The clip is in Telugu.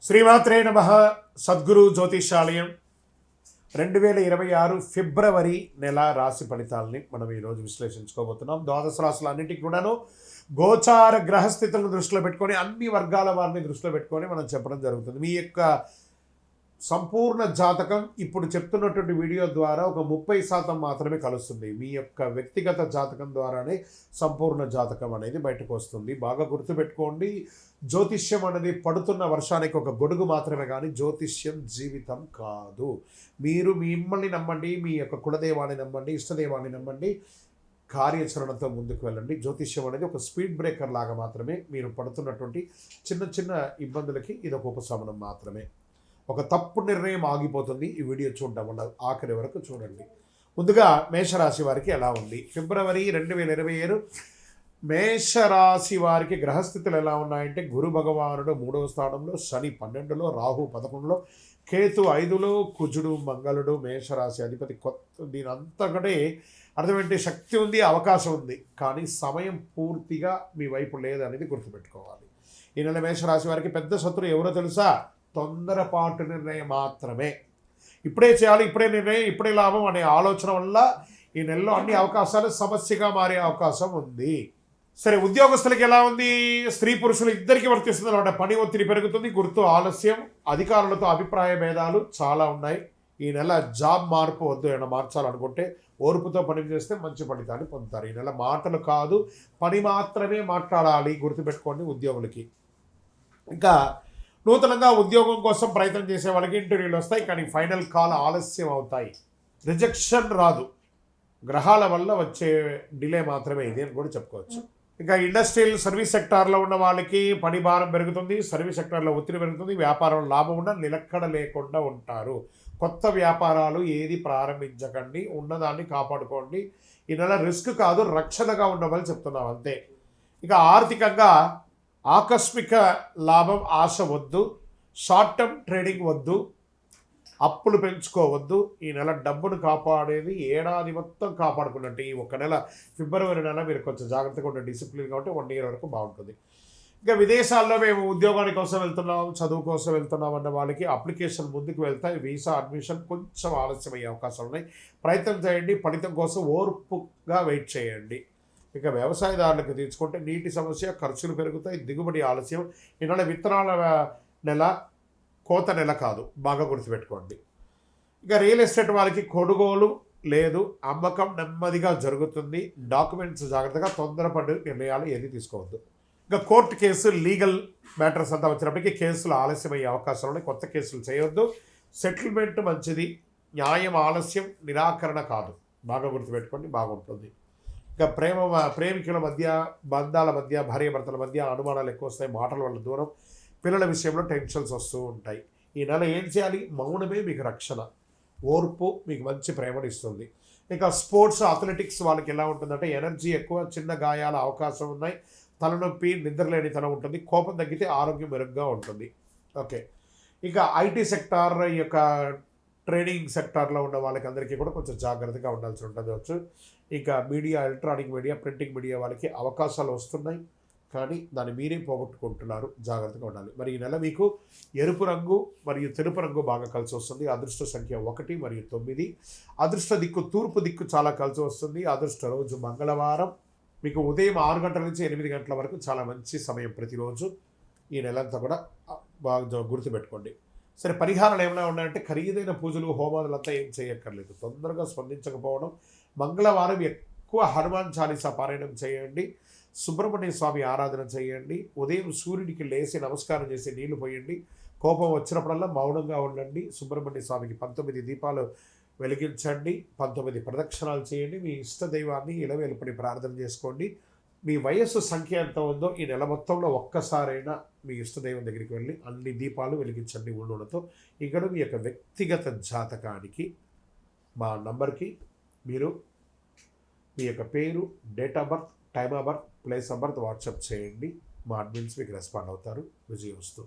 శ్రీమాత్రే నమః. సద్గురు జ్యోతిషాలయం 2026 ఫిబ్రవరి నెల రాశి ఫలితాలని మనం ఈరోజు విశ్లేషించుకోబోతున్నాం. ద్వాదశ రాశులు అన్నింటికి కూడాను గోచార గ్రహస్థితులను దృష్టిలో పెట్టుకొని అన్ని వర్గాల వారిని దృష్టిలో పెట్టుకొని మనం చెప్పడం జరుగుతుంది. మీ యొక్క సంపూర్ణ జాతకం ఇప్పుడు చెప్తున్నటువంటి వీడియో ద్వారా ఒక 30% మాత్రమే కలుస్తుంది. మీ యొక్క వ్యక్తిగత జాతకం ద్వారానే సంపూర్ణ జాతకం అనేది బయటకు వస్తుంది. బాగా గుర్తుపెట్టుకోండి, జ్యోతిష్యం అనేది పడుతున్న వర్షానికి ఒక గొడుగు మాత్రమే, కానీ జ్యోతిష్యం జీవితం కాదు. మీరు మిమ్మల్ని నమ్మండి, మీ యొక్క కులదేవాన్ని నమ్మండి, ఇష్టదేవాన్ని నమ్మండి, కార్యాచరణతో ముందుకు వెళ్ళండి. జ్యోతిష్యం అనేది ఒక స్పీడ్ బ్రేకర్ లాగా మాత్రమే. మీరు పడుతున్నటువంటి చిన్న చిన్న ఇబ్బందులకి ఇది ఒక ఉపశమనం మాత్రమే. ఒక తప్పు నిర్ణయం ఆగిపోతుంది. ఈ వీడియో చూడడం వల్ల ఆఖరి వరకు చూడండి. ముందుగా మేషరాశి వారికి ఎలా ఉంది ఫిబ్రవరి 2027 మేషరాశి వారికి గ్రహస్థితులు ఎలా ఉన్నాయంటే, గురు భగవానుడు 3వ స్థానంలో, శని 12లో, రాహు 11లో, కేతు 5లో, కుజుడు మంగళుడు మేషరాశి అధిపతి. దీని అంతకంటే అర్థమేంటి, శక్తి ఉంది, అవకాశం ఉంది, కానీ సమయం పూర్తిగా మీ వైపు లేదనేది గుర్తుపెట్టుకోవాలి. ఈ నెల మేషరాశి వారికి పెద్ద శత్రువు ఎవరో తెలుసా? తొందరపాటు నిర్ణయం మాత్రమే. ఇప్పుడే చేయాలి, ఇప్పుడే నిర్ణయం, ఇప్పుడే లాభం అనే ఆలోచన వల్ల ఈ నెలలో అన్ని అవకాశాలు సమస్యగా మారే అవకాశం ఉంది. సరే, ఉద్యోగస్తులకి ఎలా ఉంది? స్త్రీ పురుషులు ఇద్దరికి వర్తిస్తుంది అనమాట. పని ఒత్తిడి పెరుగుతుంది, గుర్తు ఆలస్యం, అధికారులతో అభిప్రాయ భేదాలు చాలా ఉన్నాయి. ఈ నెల జాబ్ మార్పు వద్దు, ఏమైనా మార్చాలనుకుంటే ఓర్పుతో పని చేస్తే మంచి ఫలితాన్ని పొందుతారు. ఈ నెల మాటలు కాదు, పని మాత్రమే మాట్లాడాలి, గుర్తుపెట్టుకోండి ఉద్యోగులకి. ఇంకా నూతనంగా ఉద్యోగం కోసం ప్రయత్నం చేసే వాళ్ళకి ఇంటర్వ్యూలు వస్తాయి, కానీ ఫైనల్ కాల్ ఆలస్యం అవుతాయి. రిజెక్షన్ రాదు, గ్రహాల వల్ల వచ్చే డిలే మాత్రమే ఇది అని కూడా చెప్పుకోవచ్చు. ఇంకా ఇండస్ట్రియల్ సర్వీస్ సెక్టార్లో ఉన్న వాళ్ళకి పని భారం పెరుగుతుంది, సర్వీస్ సెక్టార్లో ఒత్తిడి పెరుగుతుంది, వ్యాపారంలో లాభం ఉన్న నిలకడ లేకుండా ఉంటారు. కొత్త వ్యాపారాలు ఏది ప్రారంభించకండి, ఉన్నదాన్ని కాపాడుకోండి. ఈ నెల రిస్క్ కాదు, రక్షణగా ఉండమని చెప్తున్నాం అంతే. ఇక ఆర్థికంగా ఆకస్మిక లాభం ఆశ వద్దు, షార్ట్ టర్మ్ ట్రేడింగ్ వద్దు, అప్పులు పెంచుకోవద్దు. ఈ నెల డబ్బును కాపాడేది ఏడాది మొత్తం కాపాడుకున్నట్టు. ఈ ఒక నెల ఫిబ్రవరి నెల మీరు కొంచెం జాగ్రత్తగా ఉండే డిసిప్లిన్ కాబట్టి 1 year వరకు బాగుంటుంది. ఇంకా విదేశాల్లో మేము ఉద్యోగాని కోసం వెళ్తున్నాం, చదువు కోసం వెళ్తున్నాం అన్న వాళ్ళకి అప్లికేషన్ ముందుకు వెళ్తాయి. వీసా అడ్మిషన్ కొంచెం ఆలస్యం అయ్యే అవకాశాలు ఉన్నాయి. ప్రయత్నం చేయండి, ఫలితం కోసం ఓర్పుగా వెయిట్ చేయండి. ఇక వ్యవసాయదారులకు తీసుకుంటే నీటి సమస్య, ఖర్చులు పెరుగుతాయి, దిగుబడి ఆలస్యం. ఈ నెల విత్తనాల నెల, కోత నెల కాదు, బాగా గుర్తుపెట్టుకోండి. ఇక రియల్ ఎస్టేట్ వాళ్ళకి కొనుగోలు లేదు, అమ్మకం నెమ్మదిగా జరుగుతుంది. డాక్యుమెంట్స్ జాగ్రత్తగా, తొందరపడి నిర్ణయాలు ఏది తీసుకోవద్దు. ఇంకా కోర్టు కేసు, లీగల్ మ్యాటర్స్ అంతా వచ్చినప్పటికీ కేసులు ఆలస్యమయ్యే అవకాశాలు ఉన్నాయి. కొత్త కేసులు చేయొద్దు. సెటిల్మెంట్ మంచిది, న్యాయం ఆలస్యం, నిరాకరణ కాదు. బాగా గుర్తుపెట్టుకోండి, బాగుంటుంది. ఇంకా ప్రేమికుల మధ్య, బంధాల మధ్య, భార్యాభర్తల మధ్య అనుమానాలు ఎక్కువ వస్తాయి, మాటల వల్ల దూరం, పిల్లల విషయంలో టెన్షన్స్ వస్తూ ఉంటాయి. ఈ నెల ఏం చేయాలి? మౌనమే మీకు రక్షణ, ఓర్పు మీకు మంచి ప్రేమను ఇస్తుంది. ఇక స్పోర్ట్స్, అథ్లెటిక్స్ వాళ్ళకి ఎలా ఉంటుందంటే, ఎనర్జీ ఎక్కువ, చిన్న గాయాల అవకాశం ఉన్నాయి, తలనొప్పి, నిద్రలేనితనం ఉంటుంది, కోపం తగ్గితే ఆరోగ్యం మెరుగ్గా ఉంటుంది. ఓకే, ఇక ఐటీ సెక్టార్, ఈ యొక్క ట్రేడింగ్ సెక్టార్లో ఉన్న వాళ్ళకి అందరికీ కూడా కొంచెం జాగ్రత్తగా ఉండాల్సి ఉంటుంది. ఇంకా media, electronic media, printing media వాళ్ళకి అవకాశాలు వస్తున్నాయి, కానీ దాన్ని మీరే పోగొట్టుకుంటున్నారు, జాగ్రత్తగా ఉండాలి. మరి ఈ నెల మీకు ఎరుపు రంగు మరియు తెలుపు రంగు బాగా కలిసి వస్తుంది. అదృష్ట సంఖ్య 1 మరియు 9. అదృష్ట దిక్కు తూర్పు దిక్కు చాలా కలిసి వస్తుంది. అదృష్ట రోజు మంగళవారం. మీకు ఉదయం 6 గంటల నుంచి 8 గంటల వరకు చాలా మంచి సమయం ప్రతిరోజు. ఈ నెలంతా కూడా బాగా గుర్తుపెట్టుకోండి. సరే, పరిహారాలు ఏమైనా ఉన్నాయంటే, ఖరీదైన పూజలు, హోమాదులంతా ఏం చేయక్కర్లేదు. తొందరగా స్పందించకపోవడం, మంగళవారం ఎక్కువ హనుమాన్ చాలీసా పారాయణం చేయండి, సుబ్రహ్మణ్య స్వామి ఆరాధన చేయండి, ఉదయం సూర్యుడికి లేచి నమస్కారం చేసి నీళ్లు పోయండి, కోపం వచ్చినప్పుడల్లా మౌనంగా ఉండండి, సుబ్రహ్మణ్య స్వామికి 19 దీపాలు వెలిగించండి, 19 ప్రదక్షిణాలు చేయండి, మీ ఇష్ట దైవాన్ని ఇలవేలుపడి ప్రార్థన చేసుకోండి. మీ వయస్సు సంఖ్య ఎంత ఉందో ఈ నెల మొత్తంలో ఒక్కసారైనా మీ ఇష్టదైవం దగ్గరికి వెళ్ళి అన్ని దీపాలు వెలిగించండి నూనెతో. ఇక్కడ మీ యొక్క వ్యక్తిగత జాతకానికి మా నంబర్కి మీరు మీ యొక్క పేరు, date of birth, time of birth, place of birth WhatsApp చేయండి. మా అడ్మిన్స్ మీకు రెస్పాండ్ అవుతారు. విజయవస్తు.